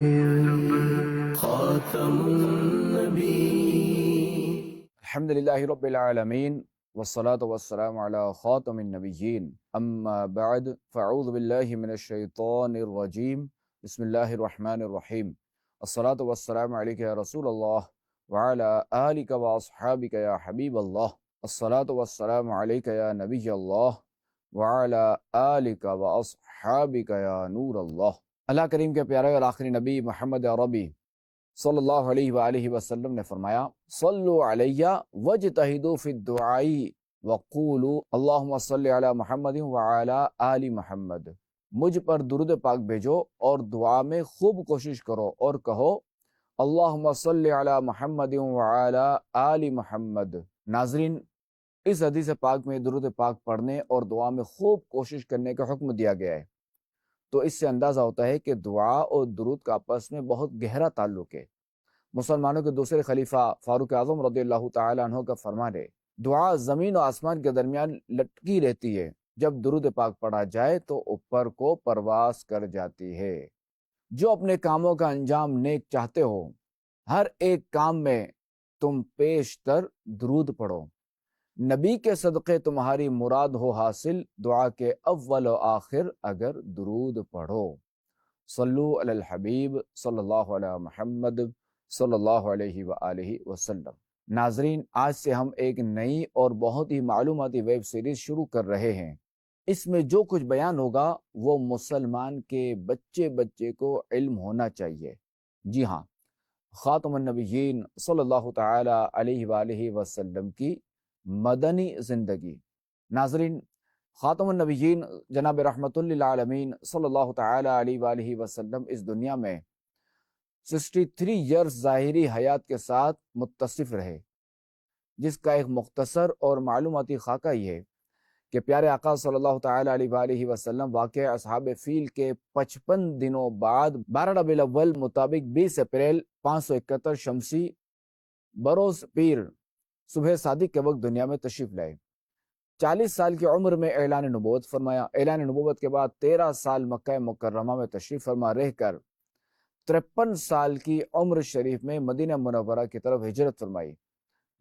خاتم النبی الحمد للہ رب العالمین والصلاة والسلام علی خاتم النبیین اما بعد فاعوذ باللہ من الشیطان الرجیم بسم اللہ الرحمن الرحیم الصلاة والسلام علیک یا رسول اللہ وعلی آلک واصحابک یا حبیب اللہ الصلاة والسلام علیک یا نبی اللہ وعلی آلک واصحابک یا نور اللہ۔ اللہ کریم کے پیارے اور آخری نبی محمد عربی صلی اللہ علیہ وآلہ وسلم نے فرمایا، صلو علیہ وجتہدوا فی الدعاء وقولوا اللہم صلی علی محمد وعلی آل محمد۔ مجھ پر درود پاک بھیجو اور دعا میں خوب کوشش کرو اور کہو اللہم صلی علی محمد وعلی آل محمد۔ ناظرین، اس حدیث پاک میں درود پاک پڑھنے اور دعا میں خوب کوشش کرنے کا حکم دیا گیا ہے، تو اس سے اندازہ ہوتا ہے کہ دعا اور درود کا آپس میں بہت گہرا تعلق ہے۔ مسلمانوں کے دوسرے خلیفہ فاروق اعظم رضی اللہ تعالیٰ عنہ کا فرمان ہے، دعا زمین و آسمان کے درمیان لٹکی رہتی ہے، جب درود پاک پڑھا جائے تو اوپر کو پرواز کر جاتی ہے۔ جو اپنے کاموں کا انجام نیک چاہتے ہو، ہر ایک کام میں تم پیشتر درود پڑھو۔ نبی کے صدقے تمہاری مراد ہو حاصل، دعا کے اول و آخر اگر درود پڑھو۔ صلو علی الحبیب صلی اللہ علیہ محمد صلی اللہ علیہ وآلہ وسلم۔ ناظرین، آج سے ہم ایک نئی اور بہت ہی معلوماتی ویب سیریز شروع کر رہے ہیں۔ اس میں جو کچھ بیان ہوگا وہ مسلمان کے بچے کو علم ہونا چاہیے۔ جی ہاں، خاتم النبیین صلی اللہ تعالی علیہ وآلہ وسلم کی مدنی زندگی۔ ناظرین، خاتم النبیین جناب رحمت للعالمین صلی اللہ تعالی علیہ وآلہ وسلم اس دنیا میں 63 ایئرز ظاہری حیات کے ساتھ متصف رہے، جس کا ایک مختصر اور معلوماتی خاکہ یہ ہے کہ پیارے آقا صلی اللہ تعالی علیہ وآلہ وسلم واقع اصحاب فیل کے 55 دنوں بعد 12 ربیع الاول مطابق 20 اپریل 571 شمسی بروز پیر صبح صادق کے وقت دنیا میں تشریف لائے۔ 40 سال کی عمر میں اعلان نبوت فرمایا۔ اعلان نبوت کے بعد 13 سال مکہ مکرمہ میں تشریف فرما رہ کر 53 سال کی عمر شریف میں مدینہ منورہ کی طرف ہجرت فرمائی۔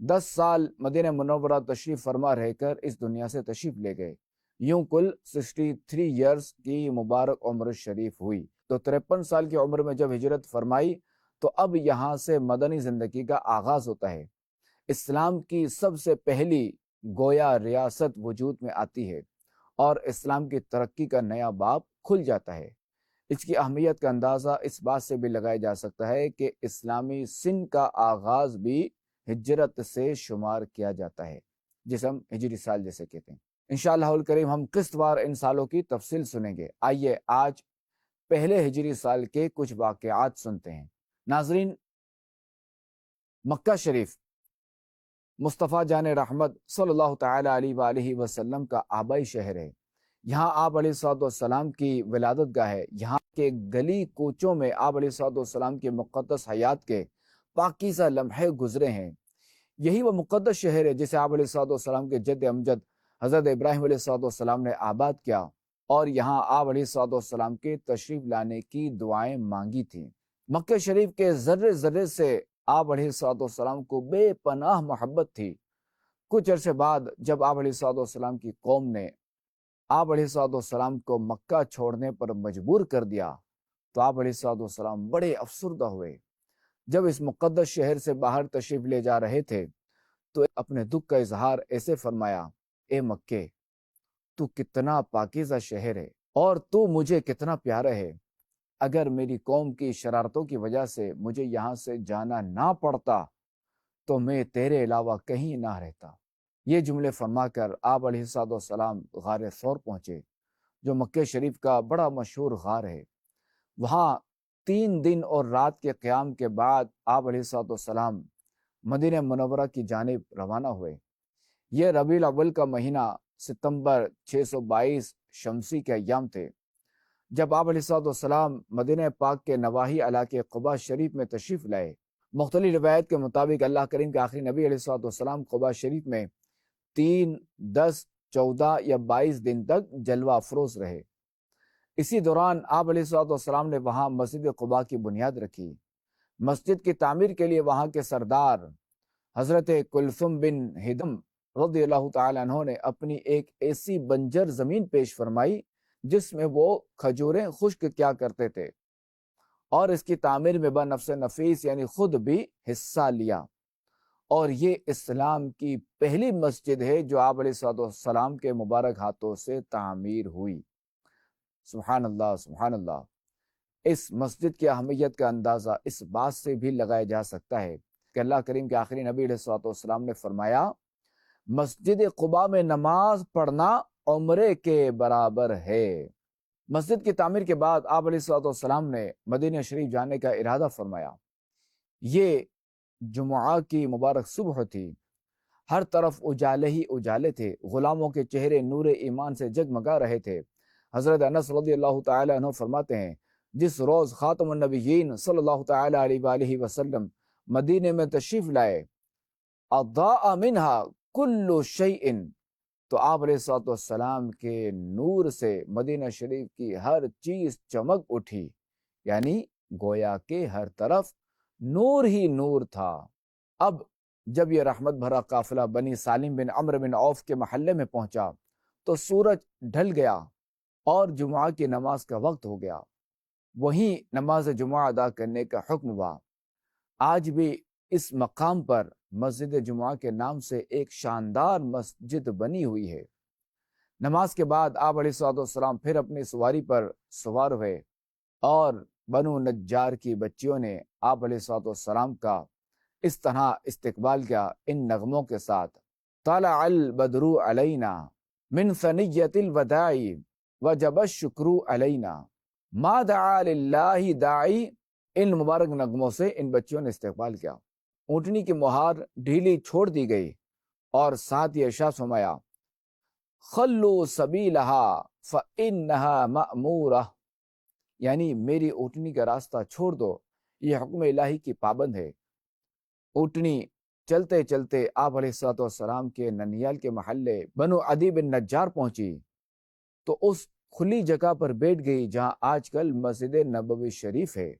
10 سال مدینہ منورہ تشریف فرما رہ کر اس دنیا سے تشریف لے گئے۔ یوں کل 63 ایئرز کی مبارک عمر شریف ہوئی۔ تو 53 سال کی عمر میں جب ہجرت فرمائی تو اب یہاں سے مدنی زندگی کا آغاز ہوتا ہے۔ اسلام کی سب سے پہلی گویا ریاست وجود میں آتی ہے اور اسلام کی ترقی کا نیا باب کھل جاتا ہے۔ اس کی اہمیت کا اندازہ اس بات سے بھی لگایا جا سکتا ہے کہ اسلامی سن کا آغاز بھی ہجرت سے شمار کیا جاتا ہے، جسے ہم ہجری سال جیسے کہتے ہیں۔ انشاءاللہ الکریم ہم قسط وار ان سالوں کی تفصیل سنیں گے۔ آئیے آج پہلے ہجری سال کے کچھ واقعات سنتے ہیں۔ ناظرین، مکہ شریف مصطفیٰ جان رحمت صلی اللہ تعالی علیہ وآلہ وسلم کا آبائی شہر ہے۔ یہاں آپ علیہ الصلوۃ والسلام کی ولادت گاہ ہے۔ یہاں کے گلی کوچوں میں آپ علیہ الصلوۃ والسلام کی مقدس حیات کے پاکیزہ لمحے گزرے ہیں۔ یہی وہ مقدس شہر ہے جسے آپ علیہ الصلوۃ والسلام کے جد امجد حضرت ابراہیم علیہ الصلوۃ والسلام نے آباد کیا اور یہاں آپ علیہ الصلوۃ والسلام کے تشریف لانے کی دعائیں مانگی تھیں۔ مکہ شریف کے ذرے ذرے سے آپ علیہ الصلوۃ والسلام کو بے پناہ محبت تھی۔ کچھ عرصے بعد جب آپ علیہ الصلوۃ والسلام کی قوم نے آپ علیہ الصلوۃ والسلام کو مکہ چھوڑنے پر مجبور کر دیا تو آپ علیہ الصلوۃ والسلام بڑے افسردہ ہوئے۔ جب اس مقدس شہر سے باہر تشریف لے جا رہے تھے تو اپنے دکھ کا اظہار ایسے فرمایا، اے مکے، تو کتنا پاکیزہ شہر ہے اور تو مجھے کتنا پیارا ہے۔ اگر میری قوم کی شرارتوں کی وجہ سے مجھے یہاں سے جانا نہ پڑتا تو میں تیرے علاوہ کہیں نہ رہتا۔ یہ جملے فرما کر آپ علیہ الصلوۃ والسلام غار ثور پہنچے، جو مکہ شریف کا بڑا مشہور غار ہے۔ وہاں 3 دن اور رات کے قیام کے بعد آپ علیہ الصلوۃ والسلام مدینہ منورہ کی جانب روانہ ہوئے۔ یہ ربیع الاول کا مہینہ ستمبر 622 شمسی کے ایام تھے۔ جب آپ علیہ الصلوۃ والسلام مدینہ پاک کے نواحی علاقے قباء شریف میں تشریف لائے، مختلف روایت کے مطابق اللہ کریم کے آخری نبی علیہ الصلوۃ والسلام قباء شریف میں 3، 10، 14 یا 22 دن تک جلوہ افروز رہے۔ اسی دوران آپ علیہ الصلوۃ والسلام نے وہاں مسجد قباء کی بنیاد رکھی۔ مسجد کی تعمیر کے لیے وہاں کے سردار حضرت کلثوم بن ہدم رضی اللہ تعالیٰ عنہ نے اپنی ایک ایسی بنجر زمین پیش فرمائی جس میں وہ کھجوریں خشک کیا کرتے تھے، اور اس کی تعمیر میں بنفس نفیس یعنی خود بھی حصہ لیا، اور یہ اسلام کی پہلی مسجد ہے جو آپ علیہ الصلوۃ والسلام کے مبارک ہاتھوں سے تعمیر ہوئی۔ سبحان اللہ، سبحان اللہ۔ اس مسجد کی اہمیت کا اندازہ اس بات سے بھی لگایا جا سکتا ہے کہ اللہ کریم کے آخری نبی علیہ الصلوۃ والسلام نے فرمایا، مسجد قباء میں نماز پڑھنا عمرے کے برابر ہے۔ مسجد کی تعمیر کے بعد آپ علیہ الصلوۃ والسلام نے مدینہ شریف جانے کا ارادہ فرمایا۔ یہ جمعہ کی مبارک صبح تھی، ہر طرف اجالے ہی اجالے تھے، غلاموں کے چہرے نور ایمان سے جگمگا رہے تھے۔ حضرت انس رضی اللہ تعالی عنہ فرماتے ہیں، جس روز خاتم النبیین صلی اللہ تعالی علیہ وآلہ وسلم مدینے میں تشریف لائے، اضاء منہا کل شیء، تو آپ علیہ الصلوۃ والسلام کے نور سے مدینہ شریف کی ہر چیز چمک اٹھی، یعنی گویا کہ ہر طرف نور ہی نور تھا۔ اب جب یہ رحمت بھرا قافلہ بنی سالم بن عمرو بن عوف کے محلے میں پہنچا تو سورج ڈھل گیا اور جمعہ کی نماز کا وقت ہو گیا۔ وہیں نماز جمعہ ادا کرنے کا حکم ہوا۔ آج بھی اس مقام پر مسجد جمعہ کے نام سے ایک شاندار مسجد بنی ہوئی ہے۔ نماز کے بعد آپ علیہ الصلوۃ والسلام پھر اپنی سواری پر سوار ہوئے اور بنو نجار کی بچیوں نے آپ علیہ الصلوۃ والسلام کا اس طرح استقبال کیا، ان نغموں کے ساتھ، طلع البدر علینا من ثنیۃ الوداع وجب الشکر علینا ما دعا للہ داعی، ان مبارک نغموں سے ان بچیوں نے استقبال کیا۔ اونٹنی کی مہار ڈھیلی چھوڑ دی گئی اور ساتھ یہ ارشاد فرمایا، خلوا سبیلہا فانہا مأمورہ، یعنی میری اونٹنی کا راستہ چھوڑ دو، یہ حکم الہی کی پابند ہے۔ اونٹنی چلتے چلتے آپ علیہ الصلوۃ والسلام کے ننیال کے محلے بنو عدی بن نجار پہنچی تو اس کھلی جگہ پر بیٹھ گئی جہاں آج کل مسجد نبوی شریف ہے۔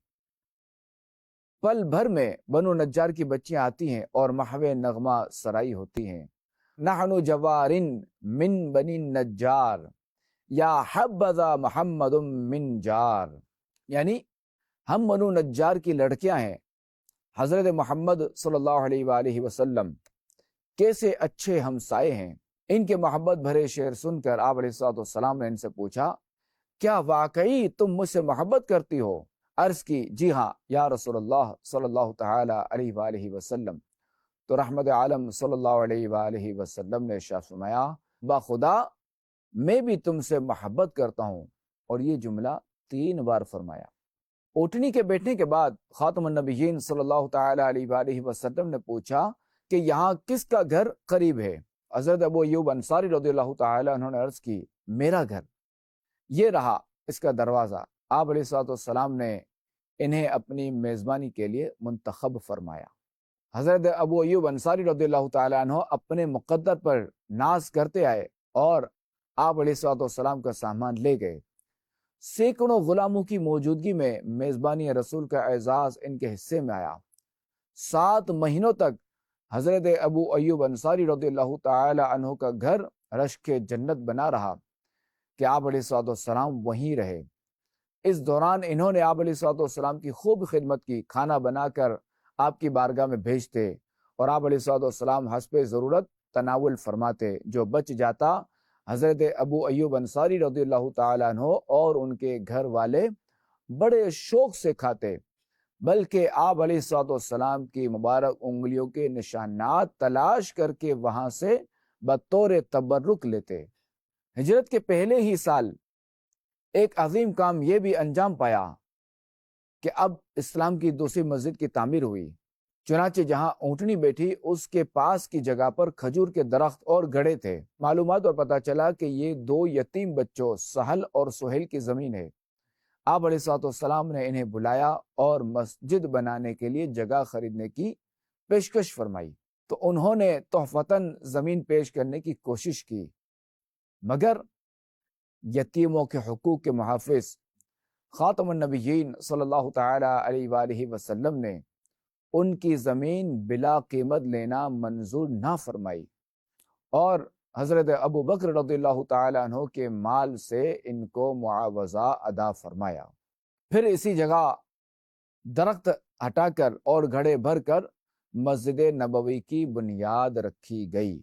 پل بھر میں بنو نجار کی بچیاں آتی ہیں اور محو نغمہ سرائی ہوتی ہیں، نحن جوارن من بنی نجار یا حبذا محمد من جار، یعنی ہم بنو نجار کی لڑکیاں ہیں، حضرت محمد صلی اللہ علیہ وآلہ وسلم کیسے اچھے ہمسائے ہیں۔ ان کے محبت بھرے شعر سن کر آپ علیہ الصلوۃ والسلام نے ان سے پوچھا، کیا واقعی تم مجھ سے محبت کرتی ہو؟ عرض کی، جی ہاں یا رسول اللہ صلی اللہ تعالی علیہ وآلہ وسلم۔ تو رحمت عالم صلی اللہ علیہ وآلہ وسلم نے ارشاد فرمایا، باخدا میں بھی تم سے محبت کرتا ہوں، اور یہ جملہ 3 بار فرمایا۔ اونٹنی کے بیٹھنے کے بعد خاتم النبیین صلی اللہ تعالی علیہ وآلہ وسلم نے پوچھا کہ یہاں کس کا گھر قریب ہے؟ حضرت ابو ایوب انصاری رضی اللہ تعالی عنہ نے عرض کی، میرا گھر یہ رہا اس کا دروازہ۔ آپ علیہ الصلوۃ والسلام نے انہیں اپنی میزبانی کے لیے منتخب فرمایا۔ حضرت ابو ایوب انصاری رضی اللہ تعالی عنہ اپنے مقدر پر ناز کرتے آئے اور آپ علیہ الصلوۃ والسلام کا سامان لے گئے۔ سینکڑوں غلاموں کی موجودگی میں میزبانی رسول کا اعزاز ان کے حصے میں آیا۔ 7 مہینوں تک حضرت ابو ایوب انصاری رضی اللہ تعالی عنہ کا گھر رشک جنت بنا رہا کہ آپ علیہ الصلوۃ والسلام وہیں رہے۔ اس دوران انہوں نے آپ علیہ الصلوۃ والسلام کی خوب خدمت کی، کھانا بنا کر آپ کی بارگاہ میں بھیجتے اور آپ علیہ الصلوۃ والسلام حسب ضرورت تناول فرماتے، جو بچ جاتا حضرت ابو ایوب انصاری رضی اللہ تعالی عنہ اور ان کے گھر والے بڑے شوق سے کھاتے، بلکہ آپ علیہ الصلوۃ والسلام کی مبارک انگلیوں کے نشانات تلاش کر کے وہاں سے بطور تبرک لیتے۔ ہجرت کے پہلے ہی سال ایک عظیم کام یہ بھی انجام پایا کہ اب اسلام کی دوسری مسجد کی تعمیر ہوئی۔ چنانچہ جہاں اونٹنی بیٹھی اس کے پاس کی جگہ پر کھجور کے درخت اور گڑھے تھے۔ معلومات اور پتہ چلا کہ یہ 2 یتیم بچوں سہل اور سہیل کی زمین ہے۔ آپ علیہ الصلوۃ والسلام نے انہیں بلایا اور مسجد بنانے کے لیے جگہ خریدنے کی پیشکش فرمائی تو انہوں نے تحفتاً زمین پیش کرنے کی کوشش کی، مگر یتیموں کے حقوق کے محافظ خاتم النبیین صلی اللہ تعالی علیہ وآلہ وسلم نے ان کی زمین بلا قیمت لینا منظور نہ فرمائی اور حضرت ابو بکر رضی اللہ تعالیٰ عنہ کے مال سے ان کو معاوضہ ادا فرمایا۔ پھر اسی جگہ درخت ہٹا کر اور گھڑے بھر کر مسجد نبوی کی بنیاد رکھی گئی۔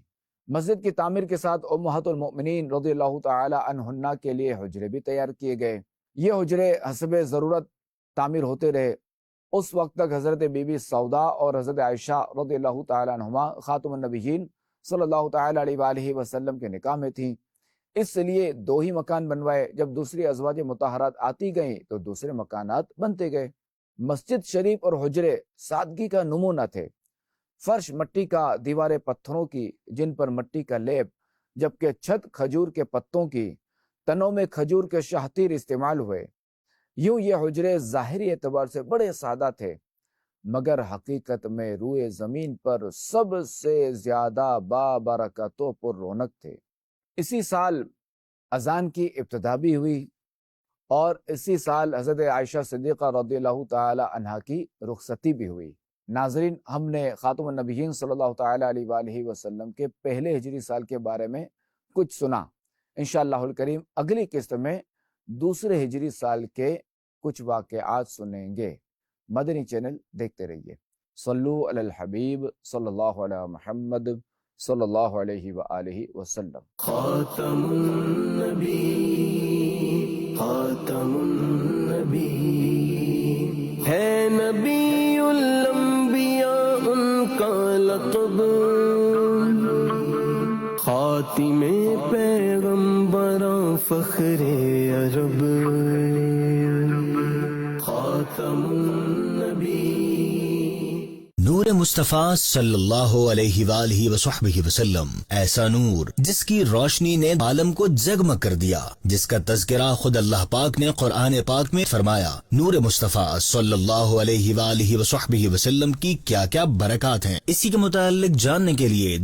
مسجد کی تعمیر کے ساتھ امہات المؤمنین رضی اللہ تعالی عنہن کے لیے حجرے بھی تیار کیے گئے۔ یہ حجرے حسب ضرورت تعمیر ہوتے رہے۔ اس وقت تک حضرت بی بی سودا اور حضرت عائشہ رضی اللہ تعالی عنہما خاتم النبیین صلی اللہ تعالی علیہ وآلہ وسلم کے نکاح میں تھیں، اس لیے دو ہی مکان بنوائے۔ جب دوسری ازواج مطہرات آتی گئیں تو دوسرے مکانات بنتے گئے۔ مسجد شریف اور حجرے سادگی کا نمونہ تھے۔ فرش مٹی کا، دیواریں پتھروں کی جن پر مٹی کا لیپ، جبکہ چھت کھجور کے پتوں کی، تنوں میں کھجور کے شاہتیر استعمال ہوئے۔ یوں یہ حجرے ظاہری اعتبار سے بڑے سادہ تھے، مگر حقیقت میں روئے زمین پر سب سے زیادہ بابرکت و پر رونق تھے۔ اسی سال اذان کی ابتدا بھی ہوئی اور اسی سال حضرت عائشہ صدیقہ رضی اللہ تعالی عنہا کی رخصتی بھی ہوئی۔ ناظرین، ہم نے خاتم النبیین صلی اللہ تعالی علیہ وآلہ وسلم کے پہلے ہجری سال کے بارے میں کچھ سنا۔ انشاءاللہ الکریم اگلی قسط میں دوسرے ہجری سال کے کچھ واقعات سنیں گے۔ مدنی چینل دیکھتے رہیے۔ صلو علی الحبیب صلی اللہ علیہ محمد صلی اللہ علیہ وآلہ وسلم۔ خاتم النبی، خاتم النبی ہے نبی الانبیاء ان کا لقب، خاتم پیغمبراں فخر عرب، خاتم النبی۔ نور مصطفیٰ صلی اللہ علیہ وآلہ وصحبہ وسلم، ایسا نور جس کی روشنی نے عالم کو جگمگ کر دیا، جس کا تذکرہ خود اللہ پاک نے قرآن پاک میں فرمایا۔ نور مصطفیٰ صلی اللہ علیہ وآلہ وصحبہ وسلم کی کیا کیا برکات ہیں، اسی کے متعلق جاننے کے لیے